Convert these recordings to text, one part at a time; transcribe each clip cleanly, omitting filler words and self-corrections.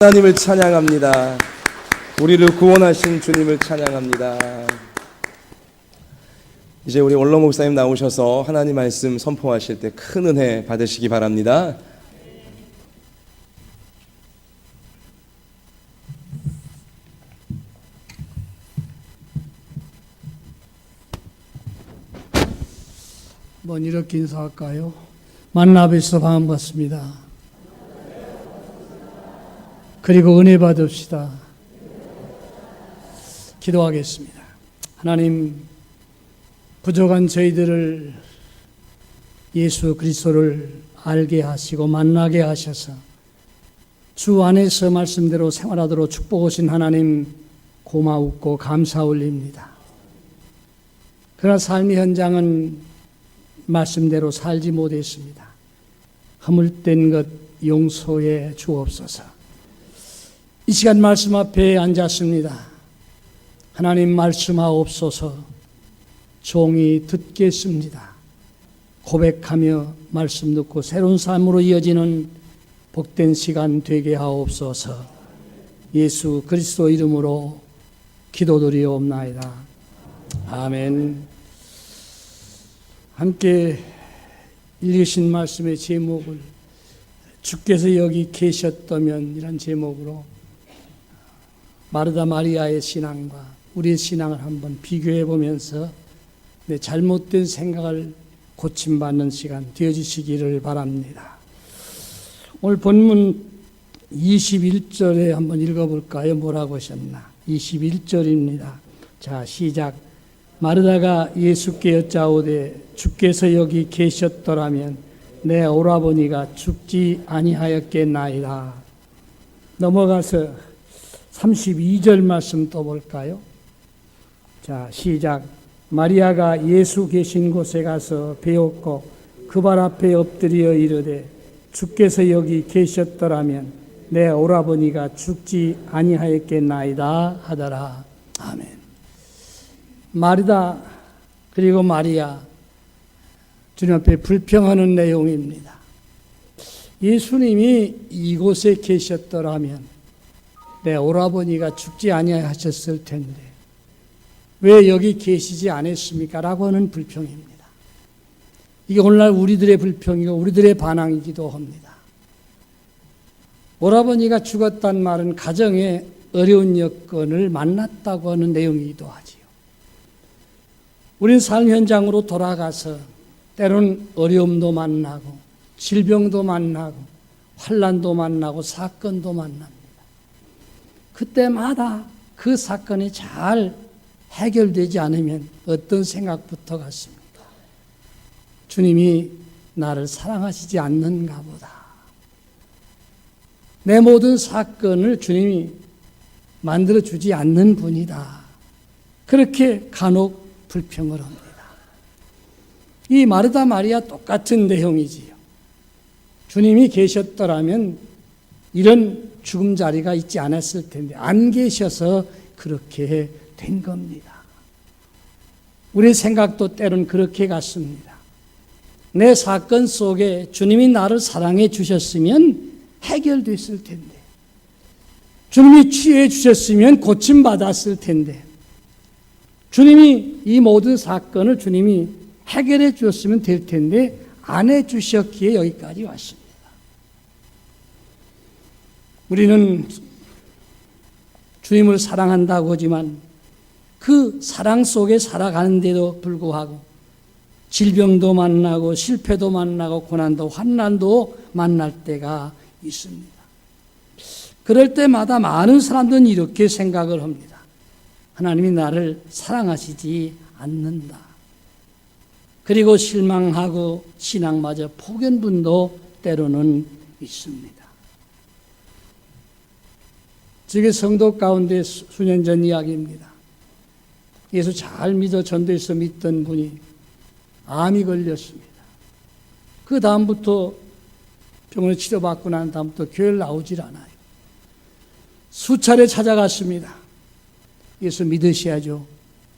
하나님을 찬양합니다. 우리를 구원하신 주님을 찬양합니다. 이제 우리 원로 목사님 나오셔서 하나님 말씀 선포하실 때 큰 은혜 받으시기 바랍니다. 이렇게 인사할까요? 만나 뵈서 반갑습니다. 그리고 은혜 받읍시다. 기도하겠습니다. 하나님, 부족한 저희들을 예수 그리스도를 알게 하시고 만나게 하셔서 주 안에서 말씀대로 생활하도록 축복하신 하나님 고마웠고 감사 올립니다. 그러나 삶의 현장은 말씀대로 살지 못했습니다. 허물된 것 용서해 주옵소서. 이 시간 말씀 앞에 앉았습니다. 하나님 말씀하옵소서. 종이 듣겠습니다. 고백하며 말씀 듣고 새로운 삶으로 이어지는 복된 시간 되게 하옵소서. 예수 그리스도 이름으로 기도드리옵나이다. 아멘. 함께 읽으신 말씀의 제목을 주께서 여기 계셨다면 이란 제목으로 마르다 마리아의 신앙과 우리의 신앙을 한번 비교해 보면서 내 잘못된 생각을 고침받는 시간 되어주시기를 바랍니다. 오늘 본문 21절에 한번 읽어볼까요? 뭐라고 하셨나? 21절입니다. 자, 시작. 마르다가 예수께 여짜오되 주께서 여기 계셨더라면 내 오라버니가 죽지 아니하였겠나이다. 넘어가서 32절 말씀 또 볼까요? 자, 시작. 마리아가 예수 계신 곳에 가서 배웠고 그 발 앞에 엎드려 이르되 주께서 여기 계셨더라면 내 오라버니가 죽지 아니하였겠나이다 하더라. 아멘. 마르다 그리고 마리아 주님 앞에 불평하는 내용입니다. 예수님이 이곳에 계셨더라면 내 오라버니가 죽지 아니하셨을 텐데 왜 여기 계시지 않았습니까? 라고 하는 불평입니다. 이게 오늘날 우리들의 불평이고 우리들의 반항이기도 합니다. 오라버니가 죽었단 말은 가정에 어려운 여건을 만났다고 하는 내용이기도 하지요. 우린 삶 현장으로 돌아가서 때로는 어려움도 만나고 질병도 만나고 환난도 만나고 사건도 만납니다. 그때마다 그 사건이 잘 해결되지 않으면 어떤 생각부터 같습니까? 주님이 나를 사랑하시지 않는가 보다. 내 모든 사건을 주님이 만들어주지 않는 분이다. 그렇게 간혹 불평을 합니다. 이 마르다 마리아 똑같은 내용이지요. 주님이 계셨더라면 이런 죽음 자리가 있지 않았을 텐데 안 계셔서 그렇게 된 겁니다. 우리의 생각도 때론 그렇게 같습니다. 내 사건 속에 주님이 나를 사랑해 주셨으면 해결됐을 텐데 주님이 치유해 주셨으면 고침받았을 텐데 주님이 이 모든 사건을 주님이 해결해 주었으면 될 텐데 안 해 주셨기에 여기까지 왔습니다. 우리는 주님을 사랑한다고 하지만 그 사랑 속에 살아가는데도 불구하고 질병도 만나고 실패도 만나고 고난도 환난도 만날 때가 있습니다. 그럴 때마다 많은 사람들은 이렇게 생각을 합니다. 하나님이 나를 사랑하시지 않는다. 그리고 실망하고 신앙마저 포기한 분도 때로는 있습니다. 지금 성도 가운데 수년 전 이야기입니다. 예수 잘 믿어 전도해서 믿던 분이 암이 걸렸습니다. 그 다음부터 병원에 치료받고 난 다음부터 교회를 나오질 않아요. 수차례 찾아갔습니다. 예수 믿으셔야죠.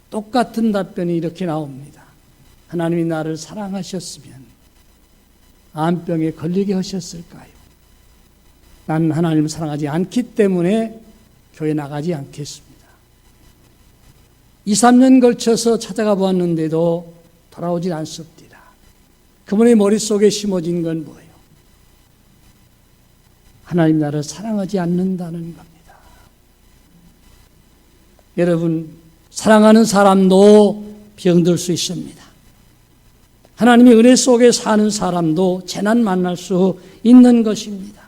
똑같은 답변이 이렇게 나옵니다. 하나님이 나를 사랑하셨으면 암병에 걸리게 하셨을까요? 난 하나님을 사랑하지 않기 때문에 교회 나가지 않겠습니다. 2, 3년 걸쳐서 찾아가 보았는데도 돌아오질 않습니다. 그분의 머릿속에 심어진 건 뭐예요? 하나님 나라를 사랑하지 않는다는 겁니다. 여러분, 사랑하는 사람도 병들 수 있습니다. 하나님의 은혜 속에 사는 사람도 재난 만날 수 있는 것입니다.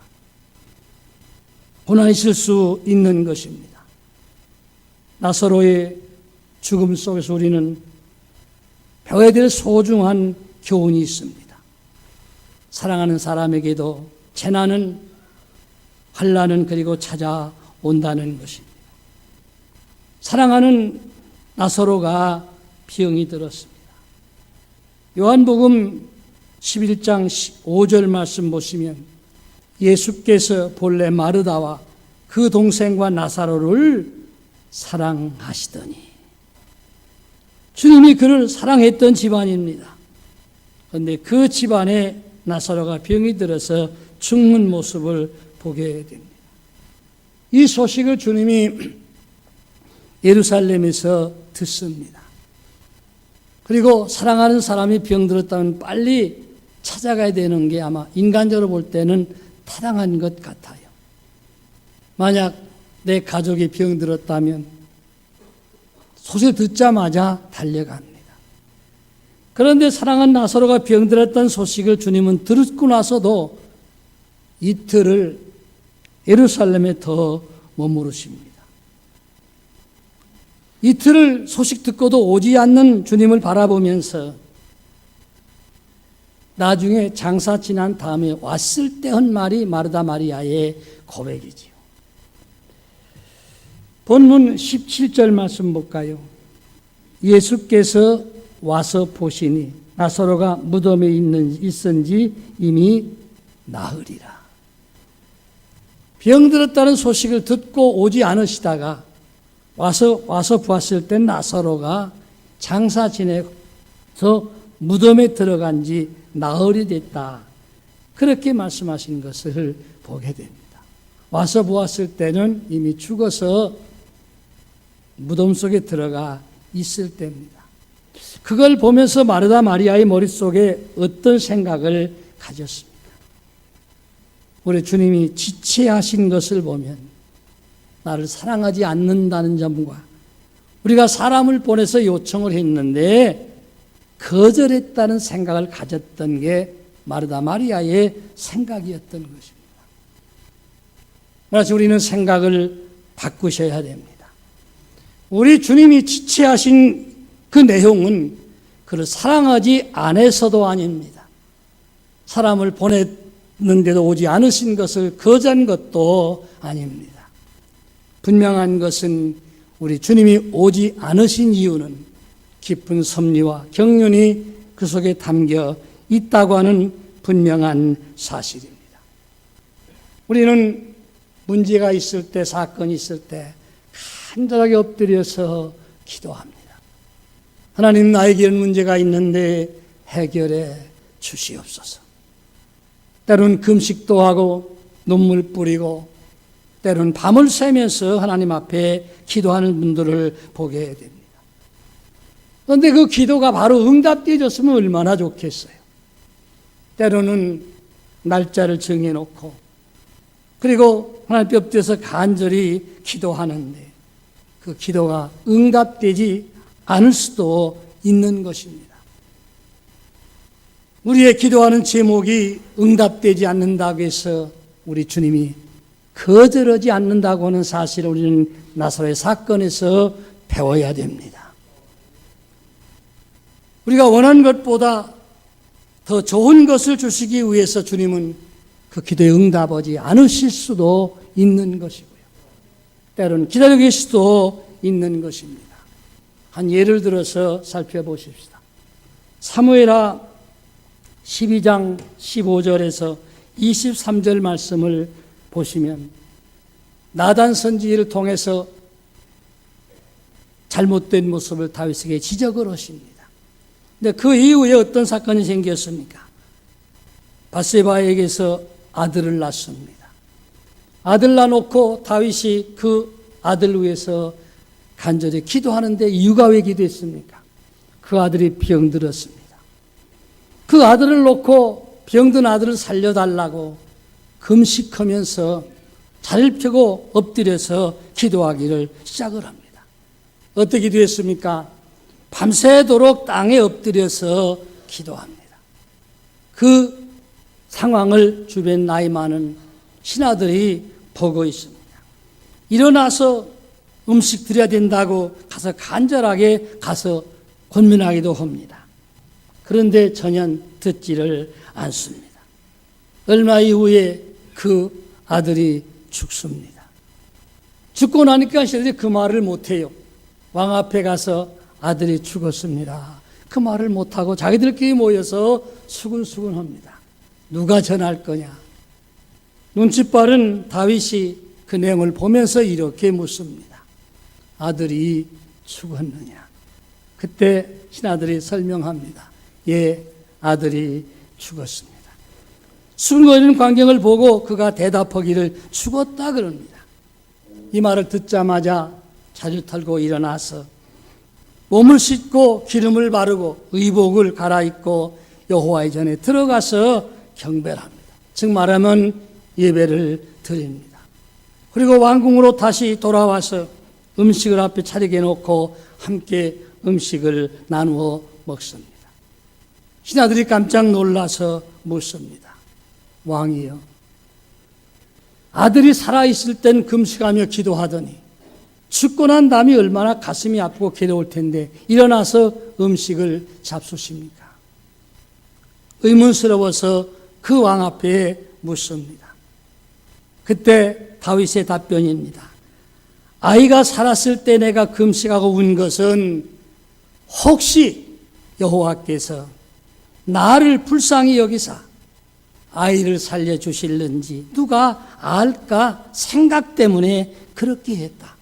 고난 있을 수 있는 것입니다. 나사로의 죽음 속에서 우리는 배워야 될 소중한 교훈이 있습니다. 사랑하는 사람에게도 재난은, 환난은 그리고 찾아온다는 것입니다. 사랑하는 나사로가 병이 들었습니다. 요한복음 11장 5절 말씀 보시면 예수께서 본래 마르다와 그 동생과 나사로를 사랑하시더니, 주님이 그를 사랑했던 집안입니다. 그런데 그 집안에 나사로가 병이 들어서 죽는 모습을 보게 됩니다. 이 소식을 주님이 예루살렘에서 듣습니다. 그리고 사랑하는 사람이 병들었다면 빨리 찾아가야 되는 게 아마 인간적으로 볼 때는 타당한 것 같아요. 만약 내 가족이 병들었다면 소식 듣자마자 달려갑니다. 그런데 사랑하는 나사로가 병들었다는 소식을 주님은 듣고 나서도 이틀을 예루살렘에 더 머무르십니다. 이틀을 소식 듣고도 오지 않는 주님을 바라보면서 나중에 장사 지난 다음에 왔을 때 한 말이 마르다 마리아의 고백이지요. 본문 17절 말씀 볼까요? 예수께서 와서 보시니 나사로가 무덤에 있은지 이미 나으리라. 병들었다는 소식을 듣고 오지 않으시다가 와서 보았을 때 나사로가 장사 지내서 무덤에 들어간 지 나흘이 됐다. 그렇게 말씀하신 것을 보게 됩니다. 와서 보았을 때는 이미 죽어서 무덤 속에 들어가 있을 때입니다. 그걸 보면서 마르다 마리아의 머릿속에 어떤 생각을 가졌습니까? 우리 주님이 지체하신 것을 보면 나를 사랑하지 않는다는 점과 우리가 사람을 보내서 요청을 했는데 거절했다는 생각을 가졌던 게 마르다 마리아의 생각이었던 것입니다. 그래서 우리는 생각을 바꾸셔야 됩니다. 우리 주님이 지체하신 그 내용은 그를 사랑하지 않아서도 아닙니다. 사람을 보냈는데도 오지 않으신 것을 거절한 것도 아닙니다. 분명한 것은 우리 주님이 오지 않으신 이유는 깊은 섭리와 경륜이 그 속에 담겨 있다고 하는 분명한 사실입니다. 우리는 문제가 있을 때, 사건이 있을 때 간절하게 엎드려서 기도합니다. 하나님, 나에게는 문제가 있는데 해결해 주시옵소서. 때로는 금식도 하고 눈물 뿌리고 때로는 밤을 새면서 하나님 앞에 기도하는 분들을 보게 됩니다. 그런데 그 기도가 바로 응답되어졌으면 얼마나 좋겠어요. 때로는 날짜를 정해놓고 그리고 하나님 앞에서 간절히 기도하는데 그 기도가 응답되지 않을 수도 있는 것입니다. 우리의 기도하는 제목이 응답되지 않는다고 해서 우리 주님이 거절하지 않는다고 하는 사실을 우리는 나사로의 사건에서 배워야 됩니다. 우리가 원하는 것보다 더 좋은 것을 주시기 위해서 주님은 그 기도에 응답하지 않으실 수도 있는 것이고요. 때로는 기다려 계실 수도 있는 것입니다. 한 예를 들어서 살펴보십시다. 사무엘하 12장 15절에서 23절 말씀을 보시면 나단 선지자를 통해서 잘못된 모습을 다윗에게 지적을 하십니다. 근데 그 이후에 어떤 사건이 생겼습니까? 바세바에게서 아들을 낳습니다. 아들 낳아놓고 다윗이 그 아들 위해서 간절히 기도하는데 이유가 왜 기도했습니까? 그 아들이 병들었습니다. 그 아들을 놓고 병든 아들을 살려달라고 금식하면서 자리를 펴고 엎드려서 기도하기를 시작을 합니다. 어떻게 기도했습니까? 밤새도록 땅에 엎드려서 기도합니다. 그 상황을 주변 나이 많은 신하들이 보고 있습니다. 일어나서 음식 드려야 된다고 가서 간절하게 가서 권면하기도 합니다. 그런데 전혀 듣지를 않습니다. 얼마 이후에 그 아들이 죽습니다. 죽고 나니까 신하들이 그 말을 못해요. 왕 앞에 가서 아들이 죽었습니다. 그 말을 못하고 자기들끼리 모여서 수근수근합니다. 누가 전할 거냐? 눈치 빠른 다윗이 그 내용을 보면서 이렇게 묻습니다. 아들이 죽었느냐? 그때 신하들이 설명합니다. 예, 아들이 죽었습니다. 수근거리는 광경을 보고 그가 대답하기를 죽었다 그럽니다. 이 말을 듣자마자 자주 털고 일어나서 몸을 씻고 기름을 바르고 의복을 갈아입고 여호와의 전에 들어가서 경배를 합니다. 즉 말하면 예배를 드립니다. 그리고 왕궁으로 다시 돌아와서 음식을 앞에 차리게 놓고 함께 음식을 나누어 먹습니다. 신하들이 깜짝 놀라서 묻습니다. 왕이여, 아들이 살아있을 땐 금식하며 기도하더니 죽고 난 다음에 얼마나 가슴이 아프고 괴로울 텐데 일어나서 음식을 잡수십니까? 의문스러워서 그 왕 앞에 묻습니다. 그때 다윗의 답변입니다. 아이가 살았을 때 내가 금식하고 운 것은 혹시 여호와께서 나를 불쌍히 여기사 아이를 살려주실는지 누가 알까 생각 때문에 그렇게 했다.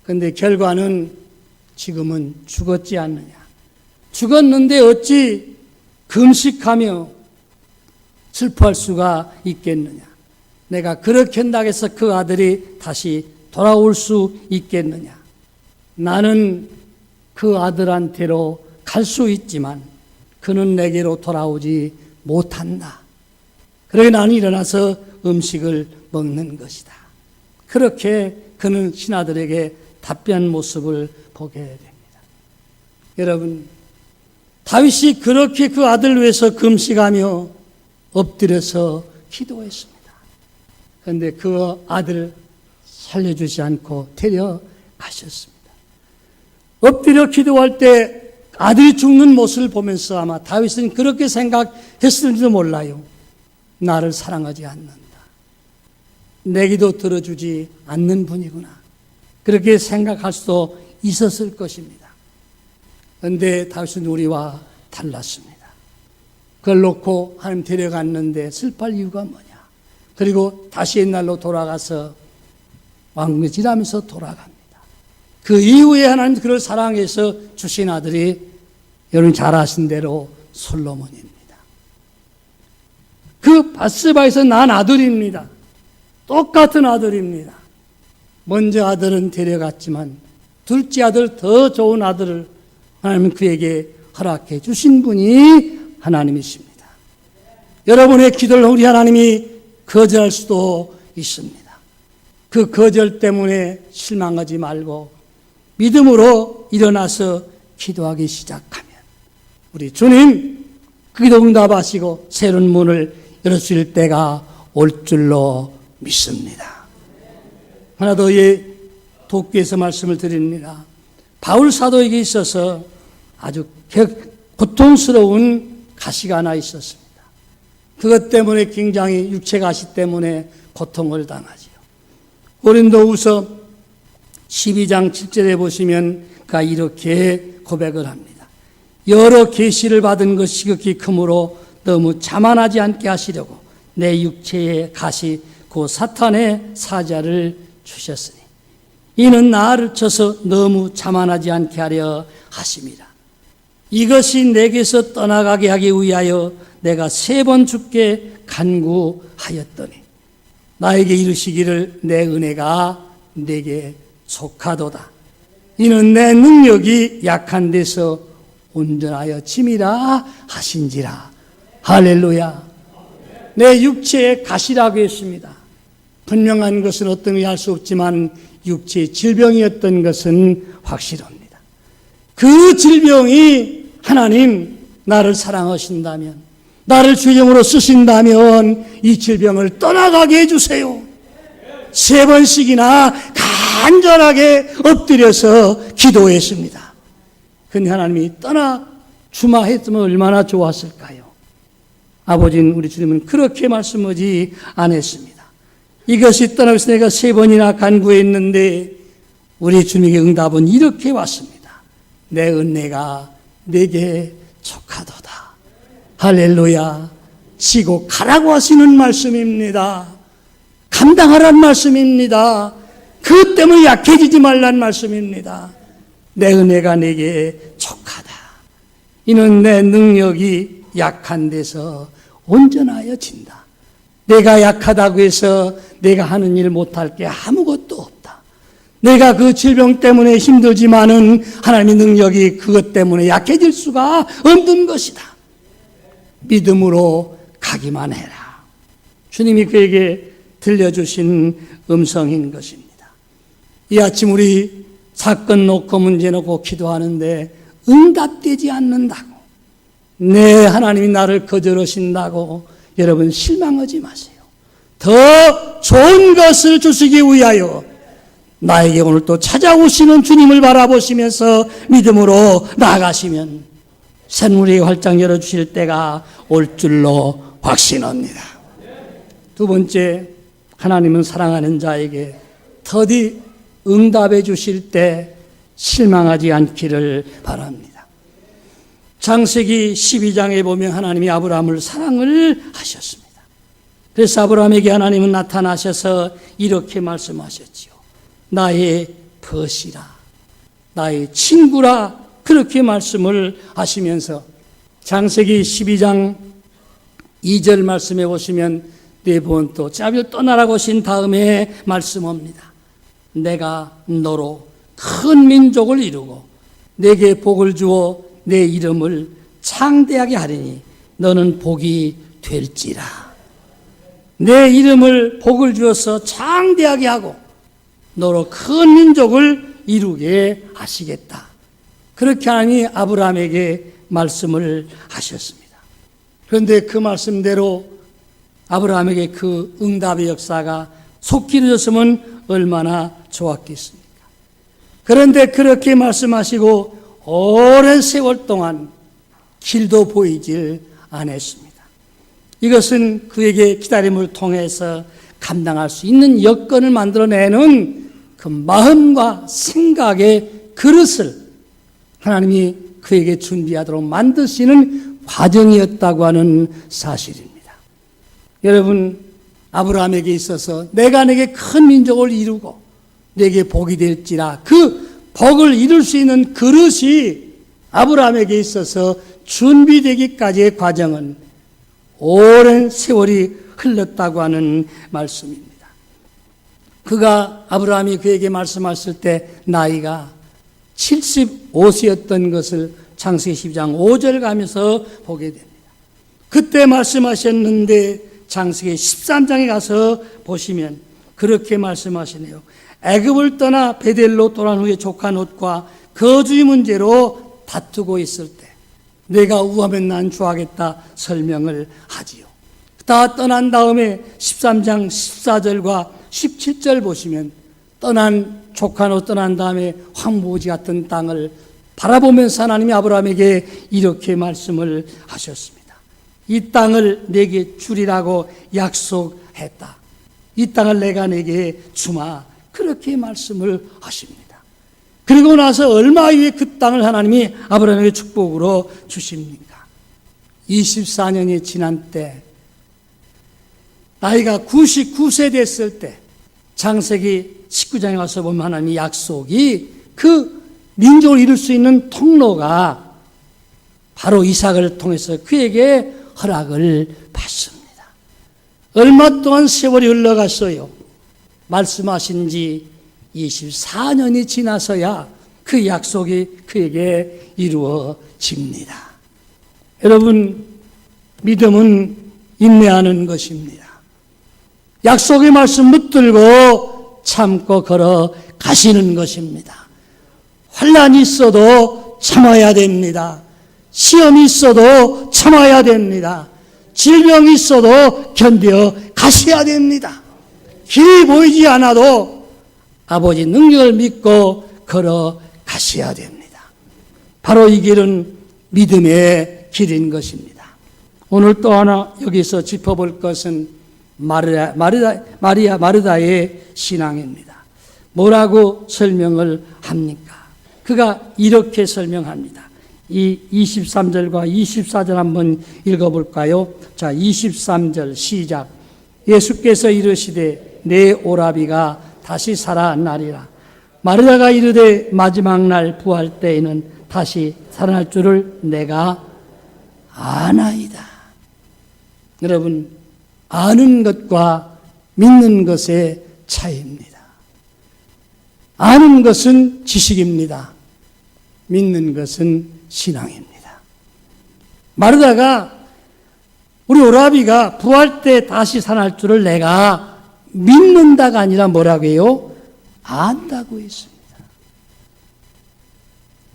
그런데 결과는 지금은 죽었지 않느냐. 죽었는데 어찌 금식하며 슬퍼할 수가 있겠느냐. 내가 그렇게 한다고 해서 그 아들이 다시 돌아올 수 있겠느냐. 나는 그 아들한테로 갈 수 있지만 그는 내게로 돌아오지 못한다. 그러게 나는 일어나서 음식을 먹는 것이다. 그렇게 그는 신하들에게 답변한 모습을 보게 됩니다. 여러분, 다윗이 그렇게 그 아들을 위해서 금식하며 엎드려서 기도했습니다. 그런데 그 아들을 살려주지 않고 데려가셨습니다. 엎드려 기도할 때 아들이 죽는 모습을 보면서 아마 다윗은 그렇게 생각했을지도 몰라요. 나를 사랑하지 않는다. 내 기도 들어주지 않는 분이구나. 그렇게 생각할 수도 있었을 것입니다. 그런데 다윗은 우리와 달랐습니다. 그걸 놓고 하나님 데려갔는데 슬퍼할 이유가 뭐냐. 그리고 다시 옛날로 돌아가서 왕궁에 지나면서 돌아갑니다. 그 이후에 하나님 그를 사랑해서 주신 아들이 여러분 잘 아신 대로 솔로몬입니다. 그 바스바에서 난 아들입니다. 똑같은 아들입니다. 먼저 아들은 데려갔지만 둘째 아들, 더 좋은 아들을 하나님은 그에게 허락해 주신 분이 하나님이십니다. 여러분의 기도를 우리 하나님이 거절할 수도 있습니다. 그 거절 때문에 실망하지 말고 믿음으로 일어나서 기도하기 시작하면 우리 주님 그 기도 응답하시고 새로운 문을 열어주실 때가 올 줄로 믿습니다. 하나 더 도끼에서 말씀을 드립니다. 바울 사도에게 있어서 아주 고통스러운 가시가 하나 있었습니다. 그것 때문에 굉장히 육체 가시 때문에 고통을 당하지요. 고린도후서 12장 7절에 보시면 그가 이렇게 고백을 합니다. 여러 계시를 받은 것이 극히 크므로 너무 자만하지 않게 하시려고 내 육체의 가시 그 사탄의 사자를 주셨으니 이는 나를 쳐서 너무 자만하지 않게 하려 하심이라. 이것이 내게서 떠나가게 하기 위하여 내가 3번 죽게 간구하였더니 나에게 이르시기를 내 은혜가 내게 족하도다. 이는 내 능력이 약한 데서 온전하여 짐이라 하신지라. 할렐루야. 내 육체의 가시라고 했습니다. 분명한 것은 어떤 게 알 수 없지만 육체의 질병이었던 것은 확실합니다. 그 질병이 하나님 나를 사랑하신다면, 나를 주영으로 쓰신다면 이 질병을 떠나가게 해주세요. 3번씩이나 간절하게 엎드려서 기도했습니다. 근데 하나님이 떠나 주마했으면 얼마나 좋았을까요? 아버지는, 우리 주님은 그렇게 말씀하지 않았습니다. 이것이 떠나서 내가 3번이나 간구했는데 우리 주님의 응답은 이렇게 왔습니다. 내 은혜가 내게 족하도다. 할렐루야. 지고 가라고 하시는 말씀입니다. 감당하라는 말씀입니다. 그것 때문에 약해지지 말라는 말씀입니다. 내 은혜가 내게 족하다. 이는 내 능력이 약한 데서 온전하여 진다. 내가 약하다고 해서 내가 하는 일 못할 게 아무것도 없다. 내가 그 질병 때문에 힘들지만은 하나님의 능력이 그것 때문에 약해질 수가 없는 것이다. 믿음으로 가기만 해라. 주님이 그에게 들려주신 음성인 것입니다. 이 아침 우리 사건 놓고 문제 놓고 기도하는데 응답되지 않는다고, 네, 하나님이 나를 거절하신다고 여러분 실망하지 마세요. 더 좋은 것을 주시기 위하여 나에게 오늘 또 찾아오시는 주님을 바라보시면서 믿음으로 나아가시면 샘물이 활짝 열어주실 때가 올 줄로 확신합니다. 두 번째, 하나님은 사랑하는 자에게 더디 응답해 주실 때 실망하지 않기를 바랍니다. 창세기 12장에 보면 하나님이 아브라함을 사랑을 하셨습니다. 그래서 아브라함에게 하나님은 나타나셔서 이렇게 말씀하셨지요. 나의 벗이라, 나의 친구라, 그렇게 말씀을 하시면서 창세기 12장 2절 말씀해 보시면 네 번 또 자비를 떠나라고 하신 다음에 말씀합니다. 내가 너로 큰 민족을 이루고 내게 복을 주어 내 이름을 창대하게 하리니 너는 복이 될지라. 내 이름을 복을 주어서 창대하게 하고 너로 큰 민족을 이루게 하시겠다. 그렇게 하니 아브라함에게 말씀을 하셨습니다. 그런데 그 말씀대로 아브라함에게 그 응답의 역사가 속히 이루어졌으면 얼마나 좋았겠습니까? 그런데 그렇게 말씀하시고 오랜 세월 동안 길도 보이질 않았습니다. 이것은 그에게 기다림을 통해서 감당할 수 있는 여건을 만들어내는 그 마음과 생각의 그릇을 하나님이 그에게 준비하도록 만드시는 과정이었다고 하는 사실입니다. 여러분, 아브라함에게 있어서 내가 내게 큰 민족을 이루고 내게 복이 될지라, 그 복을 이룰 수 있는 그릇이 아브라함에게 있어서 준비되기까지의 과정은 오랜 세월이 흘렀다고 하는 말씀입니다. 그가, 아브라함이 그에게 말씀하실 때 나이가 75세였던 것을 창세기 12장 5절 가면서 보게 됩니다. 그때 말씀하셨는데 창세기 13장에 가서 보시면 그렇게 말씀하시네요. 애굽을 떠나 베델로 돌아온 후에 조카 롯과 거주의 문제로 다투고 있을 때 내가 우하면 난 좋아하겠다 설명을 하지요. 다 떠난 다음에 13장 14절과 17절 보시면 떠난 조카 롯 떠난 다음에 황무지 같은 땅을 바라보면서 하나님이 아브라함에게 이렇게 말씀을 하셨습니다. 이 땅을 내게 주리라고 약속했다. 이 땅을 내가 내게 주마. 그렇게 말씀을 하십니다. 그리고 나서 얼마 후에 그 땅을 하나님이 아브라함에게 축복으로 주십니까? 24년이 지난 때 나이가 99세 됐을 때 창세기 19장에 와서 보면 하나님의 약속이 그 민족을 이룰 수 있는 통로가 바로 이삭을 통해서 그에게 허락을 받습니다. 얼마 동안 세월이 흘러갔어요. 말씀하신 지 24년이 지나서야 그 약속이 그에게 이루어집니다. 여러분, 믿음은 인내하는 것입니다. 약속의 말씀 붙들고 참고 걸어 가시는 것입니다. 환난이 있어도 참아야 됩니다. 시험이 있어도 참아야 됩니다. 질병이 있어도 견뎌 가셔야 됩니다. 길이 보이지 않아도 아버지 능력을 믿고 걸어 가셔야 됩니다. 바로 이 길은 믿음의 길인 것입니다. 오늘 또 하나 여기서 짚어볼 것은 마르다의 신앙입니다. 뭐라고 설명을 합니까? 그가 이렇게 설명합니다. 이 23절과 24절 한번 읽어볼까요? 자, 23절 시작. 예수께서 이르시되 내 오라비가 다시 살아나리라. 마르다가 이르되 마지막 날 부활 때에는 다시 살아날 줄을 내가 아나이다. 여러분, 아는 것과 믿는 것의 차이입니다. 아는 것은 지식입니다. 믿는 것은 신앙입니다. 마르다가 우리 오라비가 부활 때 다시 살아날 줄을 내가 믿는다가 아니라 뭐라고 해요? 안다고 했습니다.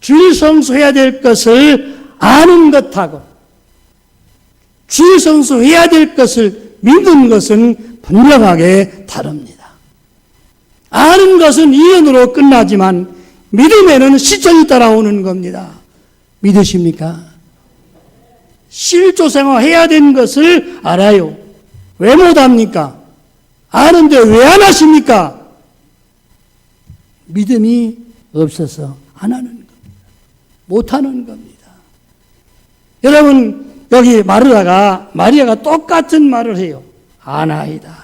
주일 성수해야 될 것을 아는 것하고 주일 성수해야 될 것을 믿는 것은 분명하게 다릅니다. 아는 것은 이론으로 끝나지만 믿음에는 실천이 따라오는 겁니다. 믿으십니까? 실조생활해야 되는 것을 알아요. 왜 못합니까? 아는데 왜 안 하십니까? 믿음이 없어서 안 하는 겁니다. 못하는 겁니다. 여러분, 여기 마리아가 똑같은 말을 해요. 아나이다.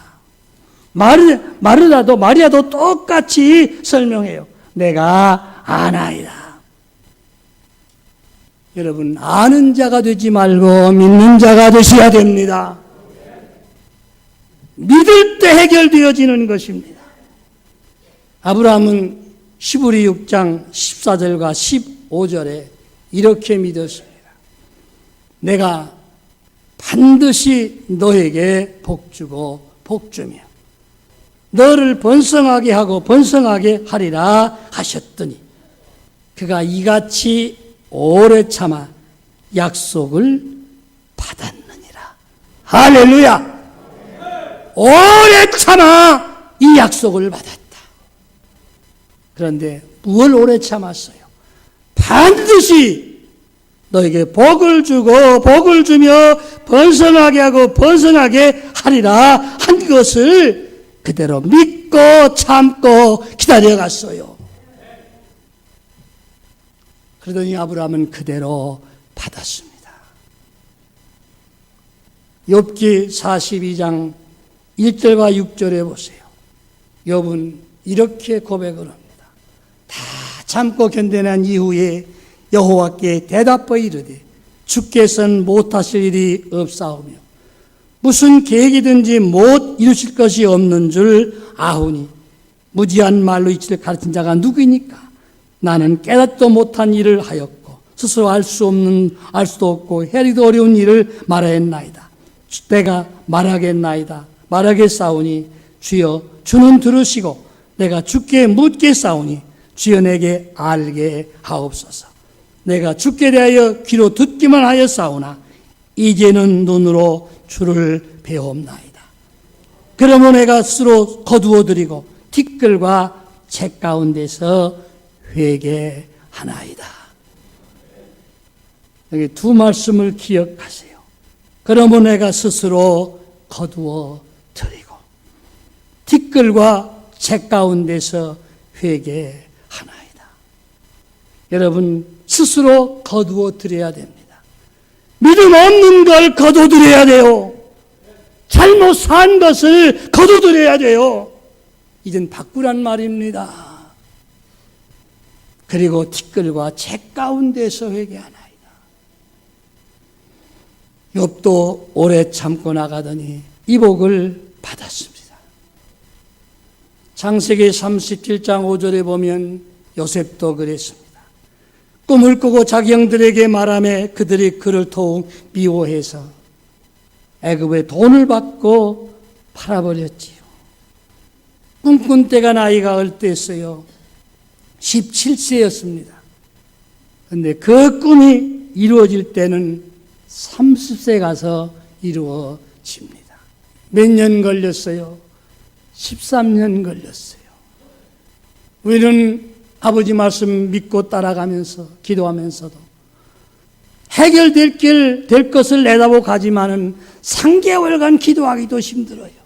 마리아도 똑같이 설명해요. 내가 아나이다. 여러분, 아는 자가 되지 말고 믿는 자가 되셔야 됩니다. 믿을 때 해결되어지는 것입니다. 아브라함은 히브리 6장 14절과 15절에 이렇게 믿었습니다. 내가 반드시 너에게 복주고 복주며 너를 번성하게 하고 번성하게 하리라 하셨더니 그가 이같이 오래 참아 약속을 받았느니라. 할렐루야! 오래 참아 이 약속을 받았다. 그런데 무엇을 오래 참았어요? 반드시 너에게 복을 주고 복을 주며 번성하게 하고 번성하게 하리라 한 것을 그대로 믿고 참고 기다려갔어요. 그러더니 아브라함은 그대로 받았습니다. 욥기 42장 1절과 6절에 보세요. 욥은 이렇게 고백을 합니다. 다 참고 견뎌낸 이후에 여호와께 대답하여 이르되 주께서는 못하실 일이 없사오며 무슨 계획이든지 못 이루실 것이 없는 줄 아오니 무지한 말로 이치를 가르친 자가 누구이니까? 나는 깨닫도 못한 일을 하였고 스스로 알 수도 없고 헤아리기도 어려운 일을 말하였나이다. 내가 말하겠나이다. 말하겠사오니 주여 주는 들으시고 내가 주께 묻겠사오니 주여 내게 알게 하옵소서. 내가 주께 대하여 귀로 듣기만 하였사오나 이제는 눈으로 주를 배옵나이다. 그러면 내가 스스로 거두어드리고 티끌과 책 가운데서 회개하나이다. 여기 두 말씀을 기억하세요. 그러면 내가 스스로 거두어드리고 티끌과 책 가운데서 회개하나이다. 여러분, 스스로 거두어드려야 됩니다. 믿음 없는 걸 거둬들여야 돼요. 잘못 산 것을 거둬들여야 돼요. 이젠 바꾸란 말입니다. 그리고 티끌과 책 가운데서 회개하나이다. 욥도 오래 참고 나가더니 이 복을 받았습니다. 창세기 37장 5절에 보면 요셉도 그랬습니다. 꿈을 꾸고 자기 형들에게 말하며 그들이 그를 더욱 미워해서 애굽에 돈을 받고 팔아버렸지요. 꿈꾼 때가 나이가 얼때였어요. 17세였습니다. 그런데 그 꿈이 이루어질 때는 30세 가서 이루어집니다. 몇 년 걸렸어요? 13년 걸렸어요. 우리는 아버지 말씀 믿고 따라가면서 기도하면서도 해결될 것을 내다보고 가지만은 3개월간 기도하기도 힘들어요.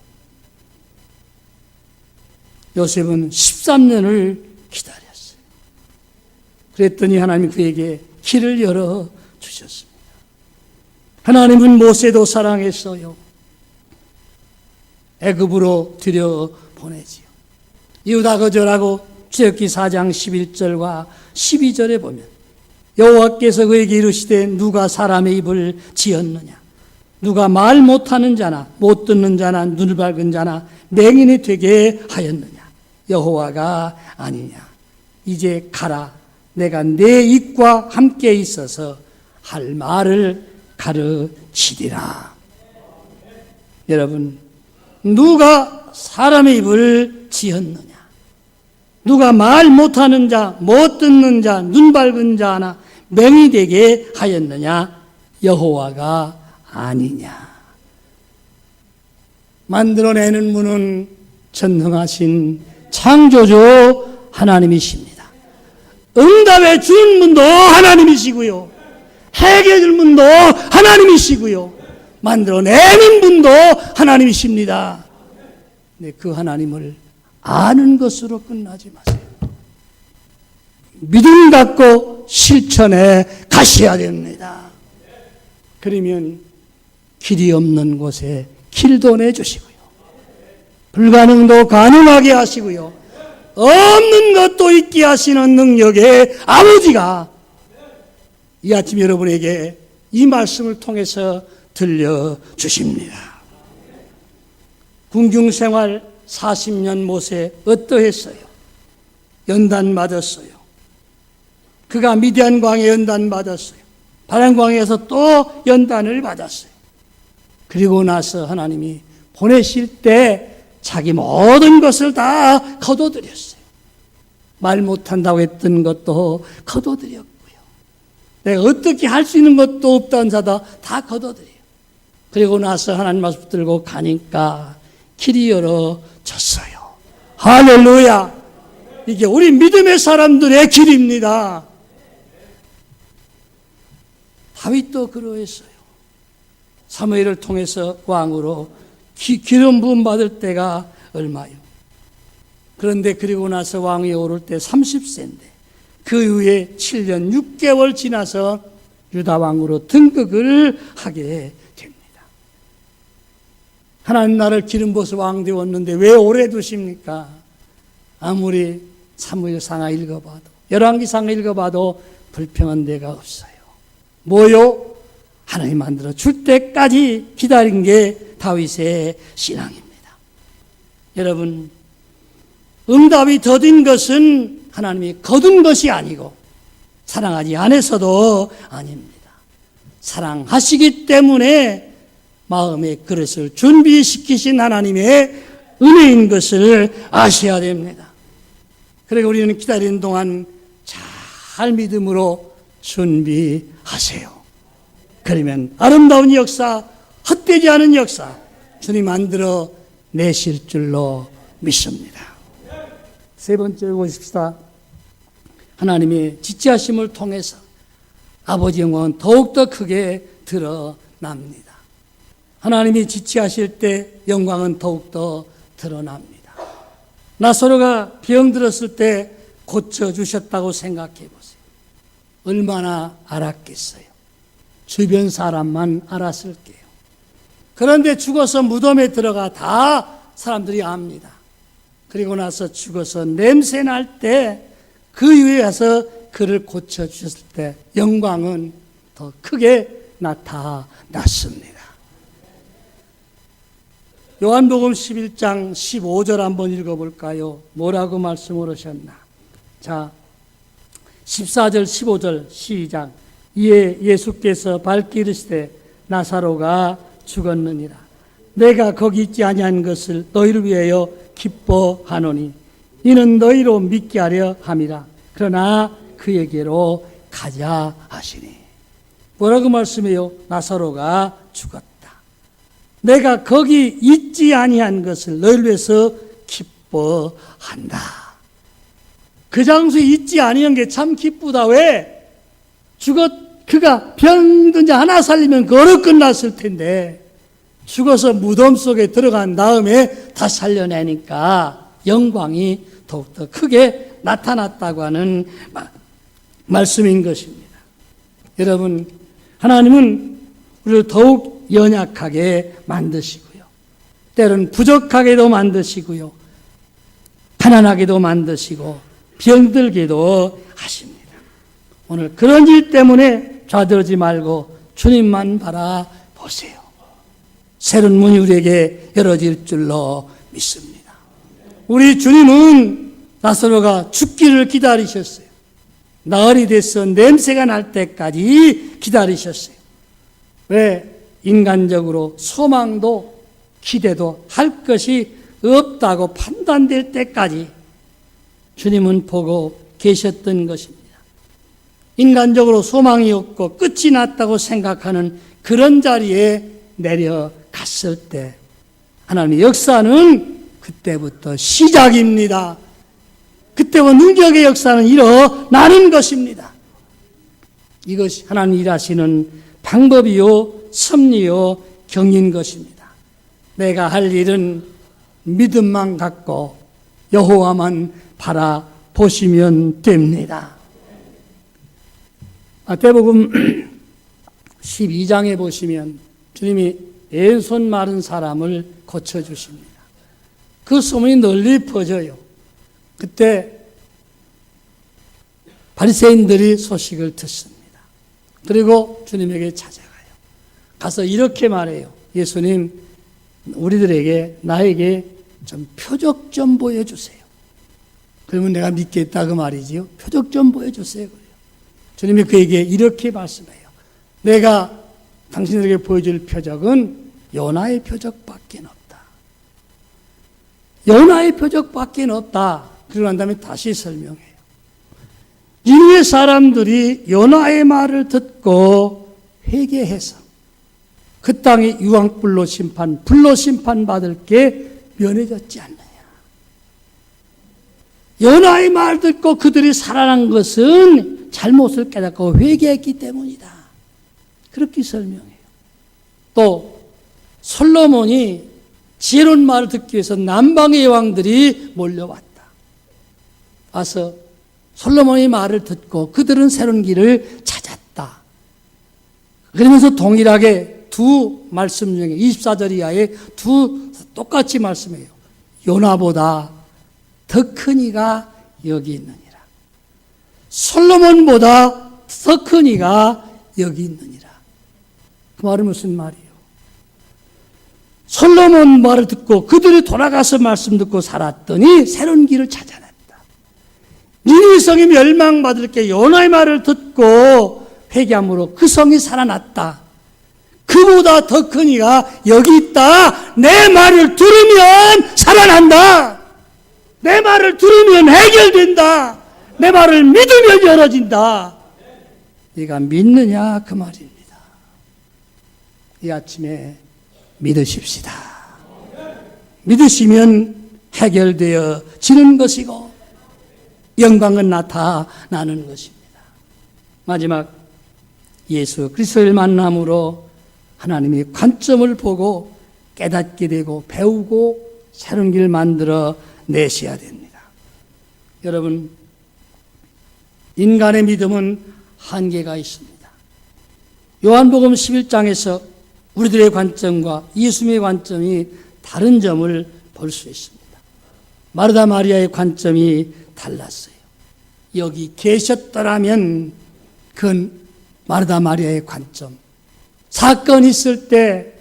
요셉은 13년을 기다렸어요. 그랬더니 하나님이 그에게 길을 열어 주셨습니다. 하나님은 모세도 사랑했어요. 애굽으로 들여보내지요. 유다 거절하고 출애굽기 4장 11절과 12절에 보면 여호와께서 그에게 이르시되 누가 사람의 입을 지었느냐, 누가 말 못하는 자나 못 듣는 자나 눈을 밝은 자나 맹인이 되게 하였느냐, 여호와가 아니냐. 이제 가라, 내가 내 입과 함께 있어서 할 말을 가르치리라. 여러분, 누가 사람의 입을 지었느냐, 누가 말 못하는 자, 못 듣는 자, 눈 밝은 자나 맹이 되게 하였느냐, 여호와가 아니냐. 만들어내는 분은 전능하신 창조주 하나님이십니다. 응답해 주는 분도 하나님이시고요, 해결해 줄 분도 하나님이시고요, 만들어내는 분도 하나님이십니다. 네, 그 하나님을 아는 것으로 끝나지 마세요. 믿음 갖고 실천해 가셔야 됩니다. 그러면 길이 없는 곳에 길도 내주시고요, 불가능도 가능하게 하시고요, 없는 것도 있게 하시는 능력의 아버지가 이 아침 여러분에게 이 말씀을 통해서 들려주십니다. 군중생활 40년 모세 어떠했어요? 연단 받았어요. 그가 미디안 광에 연단 받았어요. 바람 광에서 또 연단을 받았어요. 그리고 나서 하나님이 보내실 때 자기 모든 것을 다 거둬들였어요. 말 못한다고 했던 것도 거둬들였고요, 내가 어떻게 할 수 있는 것도 없다는 자다 다 거둬들여요. 그리고 나서 하나님 말씀 들고 가니까 길이 열어졌어요. 할렐루야. 이게 우리 믿음의 사람들의 길입니다. 다윗도 그러했어요. 사무엘을 통해서 왕으로 기름 부음 받을 때가 얼마요? 그런데 그리고 나서 왕이 오를 때 30세인데 그 이후에 7년 6개월 지나서 유다 왕으로 등극을 하게 됩니다. 하나님 나를 기름 부어서 왕 되었는데 왜 오래 두십니까? 아무리 사무엘상을 읽어봐도 열왕기상을 읽어봐도 불평한 데가 없어요. 뭐요? 하나님 만들어 줄 때까지 기다린 게 다윗의 신앙입니다. 여러분, 응답이 더딘 것은 하나님이 거둔 것이 아니고 사랑하지 않아서도 아닙니다. 사랑하시기 때문에 마음의 그릇을 준비시키신 하나님의 은혜인 것을 아셔야 됩니다. 그리고 우리는 기다리는 동안 잘 믿음으로 준비하세요. 그러면 아름다운 역사, 헛되지 않은 역사 주님 만들어 내실 줄로 믿습니다. 세 번째 보십시다. 하나님의 지체하심을 통해서 아버지 영광은 더욱더 크게 드러납니다. 하나님이 지체하실 때 영광은 더욱더 드러납니다. 나사로가 병들었을 때 고쳐주셨다고 생각해 보세요. 얼마나 알았겠어요. 주변 사람만 알았을게요. 그런데 죽어서 무덤에 들어가 다 사람들이 압니다. 그리고 나서 죽어서 냄새 날 때 그 위에 가서 그를 고쳐주셨을 때 영광은 더 크게 나타났습니다. 요한복음 11장 15절 한번 읽어볼까요? 뭐라고 말씀을 하셨나? 자, 14절 15절 시작. 이에 예수께서 밝히 이르시되 나사로가 죽었느니라. 내가 거기 있지 아니한 것을 너희를 위하여 기뻐하노니 이는 너희로 믿게 하려 함이라. 그러나 그에게로 가자 하시니. 뭐라고 말씀해요? 나사로가 죽었다. 내가 거기 있지 아니한 것을 너희를 위해서 기뻐한다. 그 장소에 있지 아니한 게 참 기쁘다. 왜? 그가 병든지 하나 살리면 그로 끝났을 텐데 죽어서 무덤 속에 들어간 다음에 다 살려내니까 영광이 더욱더 크게 나타났다고 하는 말씀인 것입니다. 여러분, 하나님은 우리를 더욱 연약하게 만드시고요. 때로는 부족하게도 만드시고요. 가난하게도 만드시고 병들게도 하십니다. 오늘 그런 일 때문에 좌절하지 말고 주님만 바라보세요. 새로운 문이 우리에게 열어질 줄로 믿습니다. 우리 주님은 나사로가 죽기를 기다리셨어요. 나흘이 돼서 냄새가 날 때까지 기다리셨어요. 왜? 인간적으로 소망도 기대도 할 것이 없다고 판단될 때까지 주님은 보고 계셨던 것입니다. 인간적으로 소망이 없고 끝이 났다고 생각하는 그런 자리에 내려갔을 때 하나님의 역사는 그때부터 시작입니다. 그때부터 능력의 역사는 일어나는 것입니다. 이것이 하나님 일하시는 방법이요 섭리요 경인 것입니다. 내가 할 일은 믿음만 갖고 여호와만 바라보시면 됩니다. 마태복음 12장에 보시면 주님이 왼손 마른 사람을 고쳐주십니다. 그 소문이 널리 퍼져요. 그때 바리새인들이 소식을 듣습니다. 그리고 주님에게 찾아가요. 가서 이렇게 말해요. 예수님, 우리들에게 나에게 좀 표적 좀 보여주세요. 그러면 내가 믿겠다 그 말이지요. 표적 좀 보여주세요. 그래요. 주님이 그에게 이렇게 말씀해요. 내가 당신들에게 보여줄 표적은 요나의 표적밖에 없다. 요나의 표적밖에 없다. 그러고 난 다음에 다시 설명해요. 니느웨 사람들이 요나의 말을 듣고 회개해서 그 땅이 유황불로 불로 심판받을 게 면해졌지 않느냐. 요나의 말 듣고 그들이 살아난 것은 잘못을 깨닫고 회개했기 때문이다. 그렇게 설명해요. 또 솔로몬이 지혜로운 말을 듣기 위해서 남방의 왕들이 몰려왔다. 와서 솔로몬의 말을 듣고 그들은 새로운 길을 찾았다. 그러면서 동일하게 두 말씀 중에 24절 이하에 똑같이 말씀해요. 요나보다 더 큰 이가 여기 있느니라. 솔로몬보다 더 큰 이가 여기 있느니라. 그 말은 무슨 말이에요? 솔로몬 말을 듣고 그들이 돌아가서 말씀 듣고 살았더니 새로운 길을 찾아냈다. 니느웨 성이 멸망받을 게 요나의 말을 듣고 회개함으로 그 성이 살아났다. 그보다 더 큰 이가 여기 있다. 내 말을 들으면 살아난다. 내 말을 들으면 해결된다. 내 말을 믿으면 열어진다. 네가 믿느냐 그 말입니다. 이 아침에 믿으십시다. 믿으시면 해결되어지는 것이고 영광은 나타나는 것입니다. 마지막 예수 그리스도를 만남으로 하나님의 관점을 보고 깨닫게 되고 배우고 새로운 길을 만들어 내셔야 됩니다. 여러분, 인간의 믿음은 한계가 있습니다. 요한복음 11장에서 우리들의 관점과 예수님의 관점이 다른 점을 볼 수 있습니다. 마르다 마리아의 관점이 달랐어요. 여기 계셨더라면 그건 마르다 마리아의 관점. 사건이 있을 때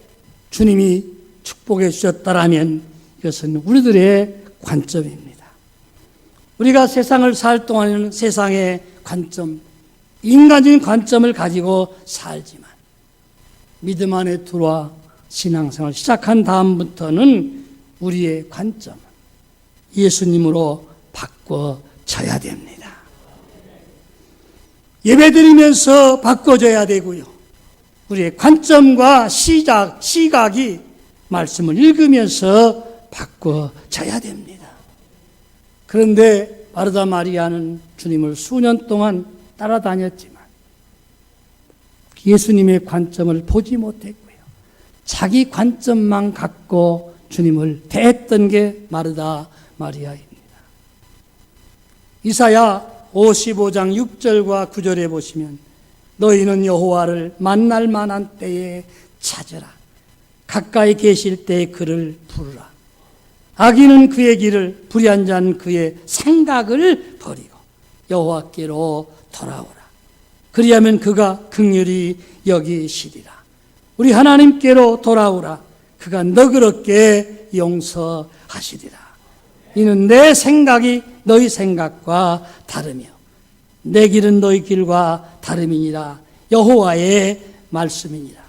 주님이 축복해 주셨다라면 이것은 우리들의 관점입니다. 우리가 세상을 살 동안에는 세상의 관점, 인간적인 관점을 가지고 살지만 믿음 안에 들어와 신앙생활을 시작한 다음부터는 우리의 관점은 예수님으로 바꿔져야 됩니다. 예배드리면서 바꿔져야 되고요. 우리의 관점과 시각이 말씀을 읽으면서 바꿔져야 됩니다. 그런데 마르다 마리아는 주님을 수년 동안 따라다녔지만 예수님의 관점을 보지 못했고요. 자기 관점만 갖고 주님을 대했던 게 마르다 마리아입니다. 이사야 55장 6절과 9절에 보시면 너희는 여호와를 만날 만한 때에 찾으라. 가까이 계실 때에 그를 부르라. 악인은 그의 길을, 불의한 자는 그의 생각을 버리고 여호와께로 돌아오라. 그리하면 그가 긍휼히 여기시리라. 우리 하나님께로 돌아오라. 그가 너그럽게 용서하시리라. 이는 내 생각이 너희 생각과 다르며 내 길은 너희 길과 다름이니라. 여호와의 말씀이니라.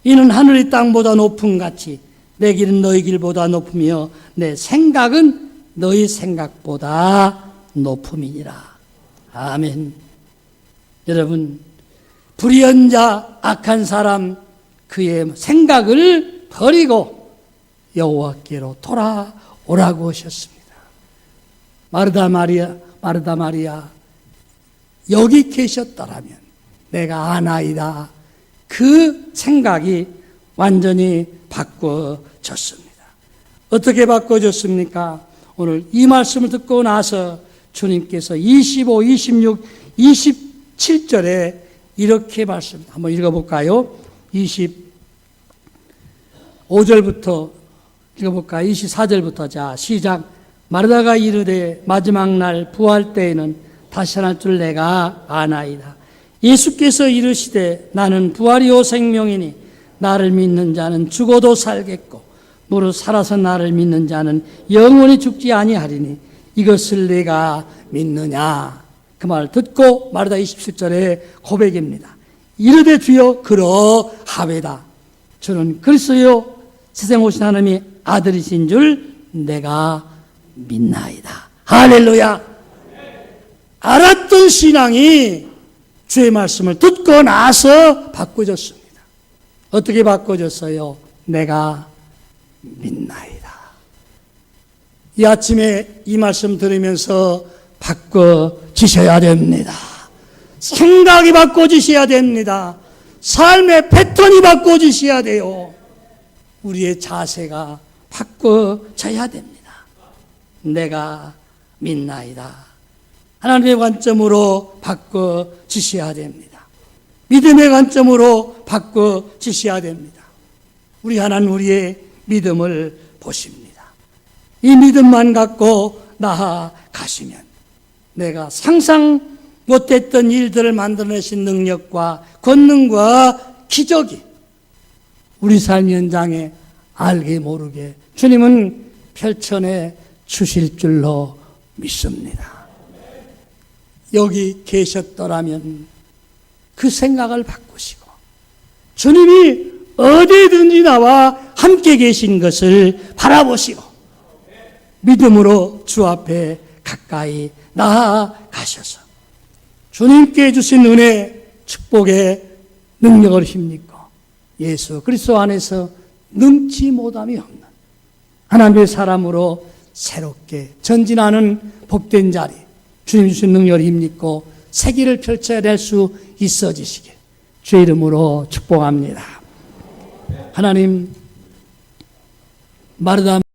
이는 하늘이 땅보다 높음 같이 내 길은 너희 길보다 높으며 내 생각은 너희 생각보다 높음이니라. 아멘. 여러분, 불의한 자, 악한 사람 그의 생각을 버리고 여호와께로 돌아오라고 하셨습니다. 마르다 마리아 여기 계셨더라면 내가 아나이다. 그 생각이 완전히 바꿔졌습니다. 어떻게 바꿔졌습니까? 오늘 이 말씀을 듣고 나서 주님께서 25, 26, 27절에 이렇게 말씀 한번 읽어볼까요? 25절부터 읽어볼까요? 24절부터 자 시작. 마르다가 이르되 마지막 날 부활 때에는 다시 날 줄 내가 아나이다. 예수께서 이르시되 나는 부활이요 생명이니 나를 믿는 자는 죽어도 살겠고 무릇 살아서 나를 믿는 자는 영원히 죽지 아니하리니 이것을 내가 믿느냐. 그 말을 듣고 마르다 27절에 고백입니다. 이르되 주여 그러하외다. 저는 그리스도요 세상 오신 하나님의 아들이신 줄 내가 믿나이다. 할렐루야. 알았던 신앙이 주의 말씀을 듣고 나서 바꿔졌습니다. 어떻게 바꿔졌어요? 내가 믿나이다. 이 아침에 이 말씀 들으면서 바꿔지셔야 됩니다. 생각이 바꿔지셔야 됩니다. 삶의 패턴이 바꿔지셔야 돼요. 우리의 자세가 바꿔져야 됩니다. 내가 믿나이다. 하나님의 관점으로 바꿔지셔야 됩니다. 믿음의 관점으로 바꿔지셔야 됩니다. 우리 하나님 우리의 믿음을 보십니다. 이 믿음만 갖고 나아가시면 내가 상상 못했던 일들을 만들어내신 능력과 권능과 기적이 우리 삶 현장에 알게 모르게 주님은 펼쳐내 주실 줄로 믿습니다. 여기 계셨더라면 그 생각을 바꾸시고 주님이 어디든지 나와 함께 계신 것을 바라보시고 믿음으로 주 앞에 가까이 나아가셔서 주님께 주신 은혜, 축복의 능력을 힘입고 예수 그리스도 안에서 능치 못함이 없는 하나님의 사람으로 새롭게 전진하는 복된 자리, 주님 주신 능력을 힘입고 새 길을 펼쳐낼 수 있어지시길 주의 이름으로 축복합니다. 하나님, 마르다